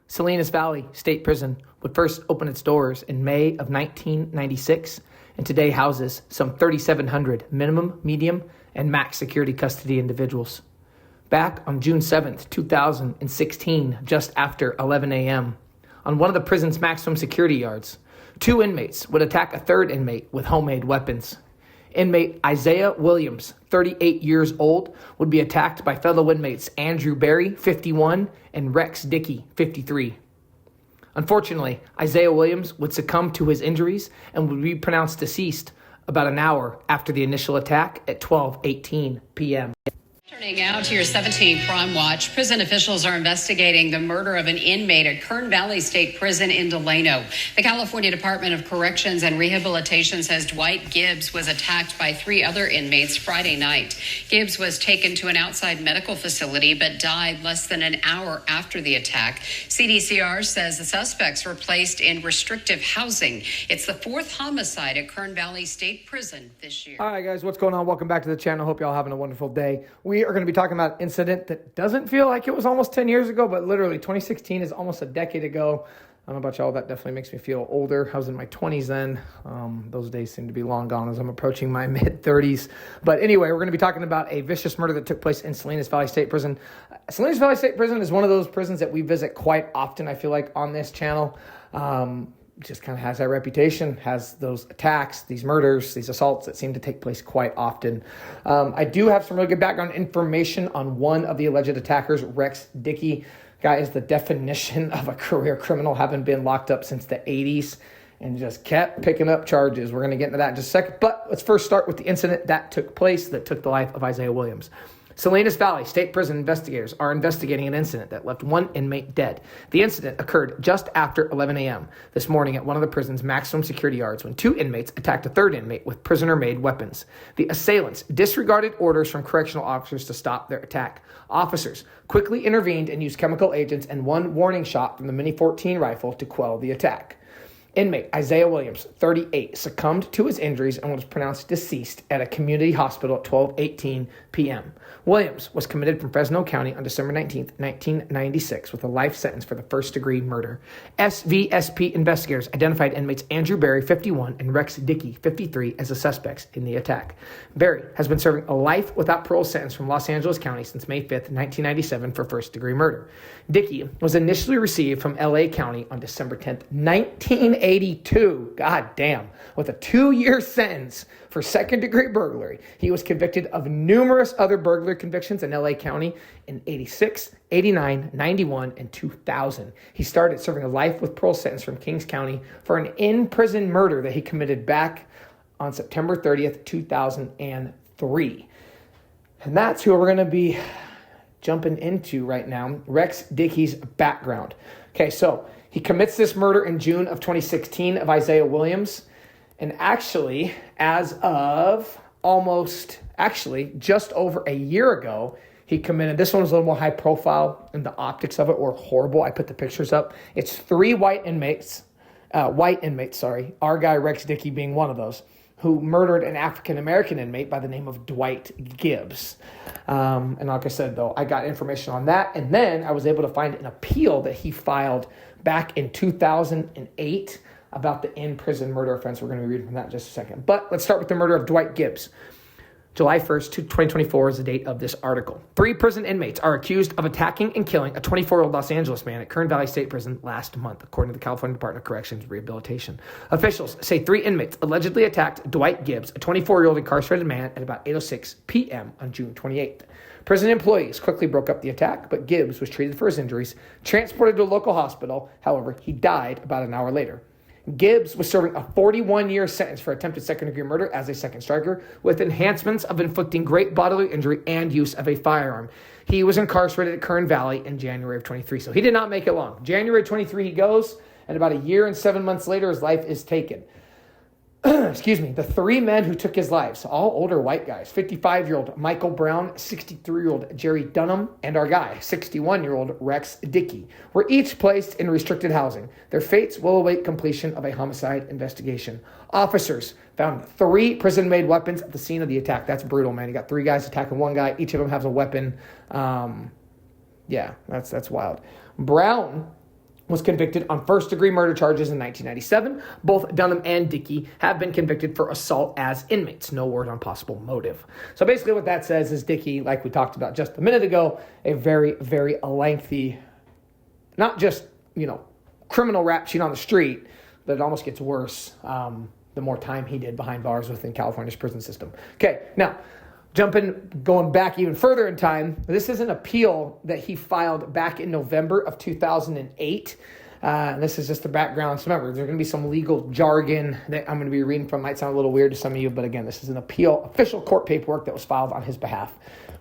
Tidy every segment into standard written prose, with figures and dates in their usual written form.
Salinas Valley State Prison would first open its doors in May of 1996 and today houses some 3,700 minimum, medium, and max security custody individuals. Back on June 7th, 2016, just after 11 a.m., on one of the prison's maximum security yards, two inmates would attack a third inmate with homemade weapons. Inmate Isaiah Williams, 38 years old, would be attacked by fellow inmates Andrew Berry, 51, and Rex Dicki, 53. Unfortunately, Isaiah Williams would succumb to his injuries and would be pronounced deceased about an hour after the initial attack at 12:18 p.m. Turning now to your 17 Crime Watch. Prison officials are investigating the murder of an inmate at Kern Valley State Prison in Delano. The California Department of Corrections and Rehabilitation says Dwight Gibbs was attacked by three other inmates Friday night. Gibbs was taken to an outside medical facility but died less than an hour after the attack. CDCR says the suspects were placed in restrictive housing. It's the fourth homicide at Kern Valley State Prison this year. All right, guys, what's going on? Welcome back to the channel. Hope y'all having a wonderful day. We are going to be talking about an incident that doesn't feel like it was almost 10 years ago, but literally 2016 is almost a decade ago. I don't know about y'all, that definitely makes me feel older. I was in my 20s then. Those days seem to be long gone as I'm approaching my mid-30s. But anyway, we're going to be talking about a vicious murder that took place in Salinas Valley State Prison. Salinas Valley State Prison is one of those prisons that we visit quite often, I feel like, on this channel. Just kind of has that reputation, has those attacks, these murders, these assaults that seem to take place quite often. I do have some really good background information on one of the alleged attackers, Rex Dicki. Guy is the definition of a career criminal, having been locked up since the 80s and just kept picking up charges. We're going to get into that in just a second, but let's first start with the incident that took place that took the life of Isaiah Williams. Salinas Valley State Prison investigators are investigating an incident that left one inmate dead. The incident occurred just after 11 a.m. this morning at one of the prison's maximum security yards when two inmates attacked a third inmate with prisoner-made weapons. The assailants disregarded orders from correctional officers to stop their attack. Officers quickly intervened and used chemical agents and one warning shot from the Mini-14 rifle to quell the attack. Inmate Isaiah Williams, 38, succumbed to his injuries and was pronounced deceased at a community hospital at 12:18 p.m. Williams was committed from Fresno County on December 19, 1996, with a life sentence for the first-degree murder. SVSP investigators identified inmates Andrew Berry, 51, and Rex Dicki, 53, as the suspects in the attack. Berry has been serving a life without parole sentence from Los Angeles County since May 5, 1997, for first-degree murder. Dicki was initially received from L.A. County on December 10, 1982, god damn, with a 2-year sentence for second-degree burglary. He was convicted of numerous other burglary convictions in L.A. County in 86, 89, 91, and 2000. He started serving a life with parole sentence from Kings County for an in-prison murder that he committed back on September 30th, 2003. And that's who we're going to be jumping into right now, Rex Dicki's background. Okay, so he commits this murder in June of 2016 of Isaiah Williams. And actually, as of just over a year ago, he committed, this one was a little more high profile and the optics of it were horrible. I put the pictures up. It's three white inmates, our guy Rex Dicki being one of those, who murdered an African-American inmate by the name of Dwight Gibbs. And like I said, though, I got information on that. And then I was able to find an appeal that he filed back in 2008 about the in-prison murder offense. We're going to be reading from that in just a second. But let's start with the murder of Dwight Gibbs. July 1st, 2024 is the date of this article. 3 prison inmates are accused of attacking and killing a 24-year-old Los Angeles man at Kern Valley State Prison last month, according to the California Department of Corrections and Rehabilitation. Officials say 3 inmates allegedly attacked Dwight Gibbs, a 24-year-old incarcerated man, at about 8:06 p.m. on June 28th. Prison employees quickly broke up the attack, but Gibbs was treated for his injuries, transported to a local hospital. However, he died about an hour later. Gibbs was serving a 41-year sentence for attempted second-degree murder as a second striker, with enhancements of inflicting great bodily injury and use of a firearm. He was incarcerated at Kern Valley in January of 23, so he did not make it long. January 23 he goes, and about a year and 7 months later, his life is taken. The 3 men who took his lives, all older white guys, 55-year-old Michael Brown, 63-year-old Jerry Dunham, and our guy, 61-year-old Rex Dicki, were each placed in restricted housing. Their fates will await completion of a homicide investigation. Officers found 3 prison-made weapons at the scene of the attack. That's brutal, man. You got 3 guys attacking 1 guy. Each of them has a weapon. That's wild. Brown was convicted on first-degree murder charges in 1997. Both Dunham and Dicki have been convicted for assault as inmates. No word on possible motive. So basically what that says is Dicki, like we talked about just a minute ago, a very, very lengthy, not just, criminal rap sheet on the street, but it almost gets worse the more time he did behind bars within California's prison system. Okay, now, going back even further in time, this is an appeal that he filed back in November of 2008. And this is just the background. So remember, there's going to be some legal jargon that I'm going to be reading from. Might sound a little weird to some of you, but again, this is an official court paperwork that was filed on his behalf.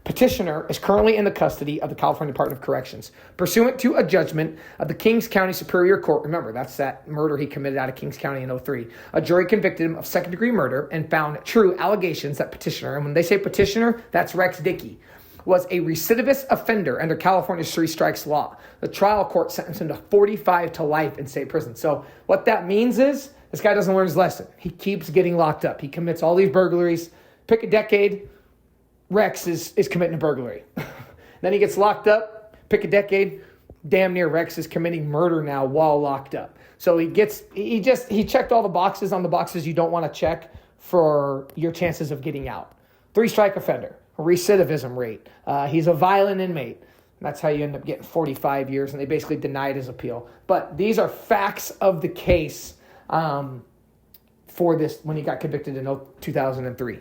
Petitioner is currently in the custody of the California Department of Corrections. Pursuant to a judgment of the Kings County Superior Court, remember, that's that murder he committed out of Kings County in 2003, a jury convicted him of second-degree murder and found true allegations that petitioner, and when they say petitioner, that's Rex Dicki, was a recidivist offender under California's three strikes law. The trial court sentenced him to 45 to life in state prison. So what that means is this guy doesn't learn his lesson. He keeps getting locked up. He commits all these burglaries. Pick a decade, Rex is committing a burglary. Then he gets locked up. Pick a decade, damn near Rex is committing murder now while locked up. So he checked all the boxes on the boxes you don't want to check for your chances of getting out. 3-strike offender, recidivism rate. He's a violent inmate. That's how you end up getting 45 years, and they basically denied his appeal. But these are facts of the case for this when he got convicted in 2003.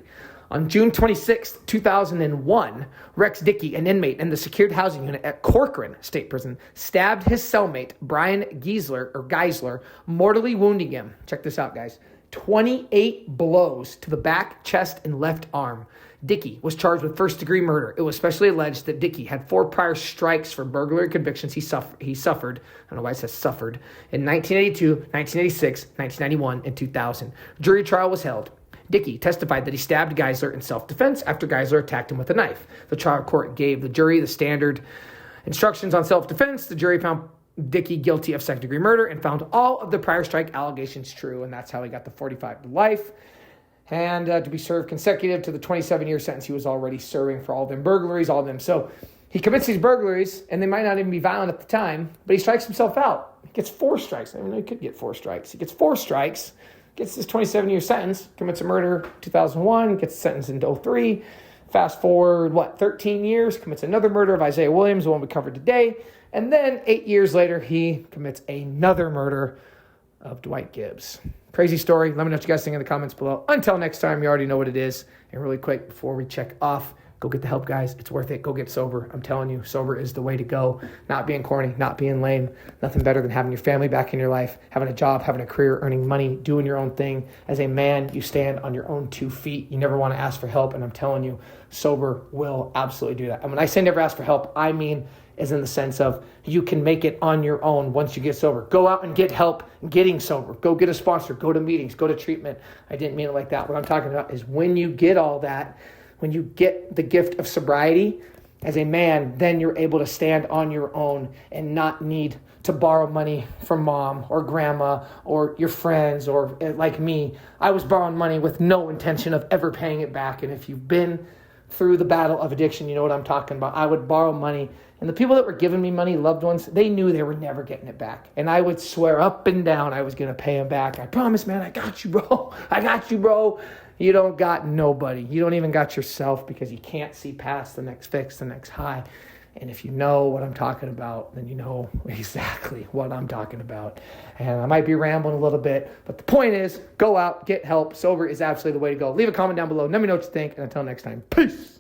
On June 26, 2001, Rex Dicki, an inmate in the secured housing unit at Corcoran State Prison, stabbed his cellmate, Brian Geisler, mortally wounding him. Check this out, guys. 28 blows to the back, chest, and left arm. Dicki was charged with first-degree murder. It was specially alleged that Dicki had 4 prior strikes for burglary convictions he suffered. I don't know why it says suffered. In 1982, 1986, 1991, and 2000. Jury trial was held. Dicki testified that he stabbed Geisler in self-defense after Geisler attacked him with a knife. The trial court gave the jury the standard instructions on self-defense. The jury found Dicki guilty of second-degree murder and found all of the prior strike allegations true, and that's how he got the 45 to life. And to be served consecutive to the 27-year sentence he was already serving for all of them burglaries, all of them. So he commits these burglaries, and they might not even be violent at the time, but he strikes himself out. He gets 4 strikes. I mean, he could get 4 strikes. He gets 4 strikes, gets this 27-year sentence, commits a murder 2001, gets sentenced in 2003. Fast forward, 13 years, commits another murder of Isaiah Williams, the one we covered today. And then 8 years later, he commits another murder of Dwight Gibbs. Crazy story. Let me know what you guys think in the comments below. Until next time, you already know what it is. And really quick, before we check off, go get the help, guys. It's worth it. Go get sober. I'm telling you, sober is the way to go. Not being corny, not being lame. Nothing better than having your family back in your life, having a job, having a career, earning money, doing your own thing. As a man, you stand on your own 2 feet. You never want to ask for help. And I'm telling you, sober will absolutely do that. And when I say never ask for help, I mean is in the sense of you can make it on your own once you get sober. Go out and get help getting sober. Go get a sponsor. Go to meetings. Go to treatment. I didn't mean it like that. What I'm talking about is when you get all that, when you get the gift of sobriety as a man, then you're able to stand on your own and not need to borrow money from mom or grandma or your friends or like me. I was borrowing money with no intention of ever paying it back. And if you've been through the battle of addiction, you know what I'm talking about. I would borrow money, and the people that were giving me money, loved ones, they knew they were never getting it back. And I would swear up and down I was going to pay them back. I promise, man, I got you, bro. I got you, bro. You don't got nobody. You don't even got yourself because you can't see past the next fix, the next high. And if you know what I'm talking about, then you know exactly what I'm talking about. And I might be rambling a little bit, but the point is, go out, get help. Sober is absolutely the way to go. Leave a comment down below. Let me know what you think. And until next time, peace.